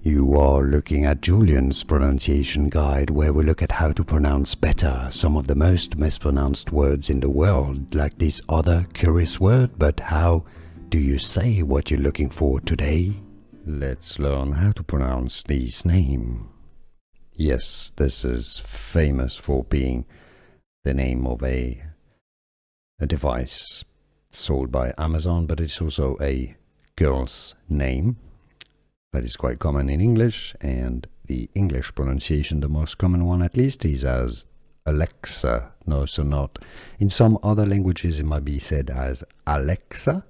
You are looking at Julian's pronunciation guide, where we look at how to pronounce better some of the most mispronounced words in the world, like this other curious word. But how do you say what you're looking for today? Let's learn how to pronounce this name. Yes, this is famous for being the name of a device sold by Amazon, but it's also a girl's name that is quite common in English, and the English pronunciation, the most common one at least, is as Alexa. No, so not. In some other languages it might be said as Alexa,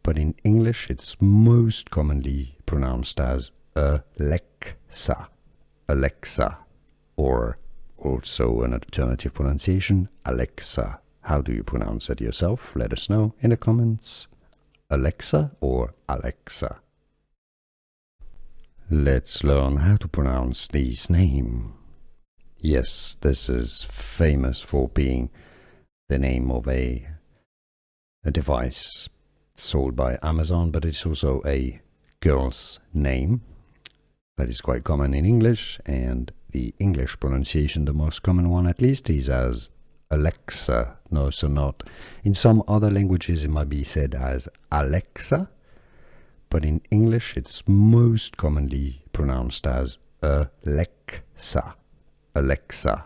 but in English it's most commonly pronounced as Alexa. Alexa, or also an alternative pronunciation, Alexa. How do you pronounce it yourself? Let us know in the comments. Alexa or Alexa? Let's learn how to pronounce this name. Yes, this is famous for being the name of a device sold by Amazon, but it's also a girl's name that is quite common in English, and the English pronunciation, the most common one at least, is as Alexa. No, so not. In some other languages it might be said as Alexa, but in English it's most commonly pronounced as Alexa. Alexa,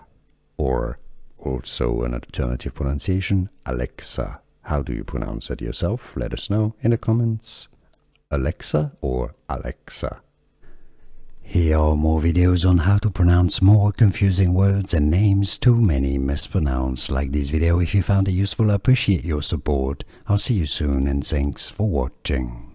or also an alternative pronunciation, Alexa. How do you pronounce it yourself? Let us know in the comments. Alexa or Alexa? Here are more videos on how to pronounce more confusing words and names too many mispronounced. Like this video if you found it useful. I appreciate your support. I'll see you soon, and thanks for watching.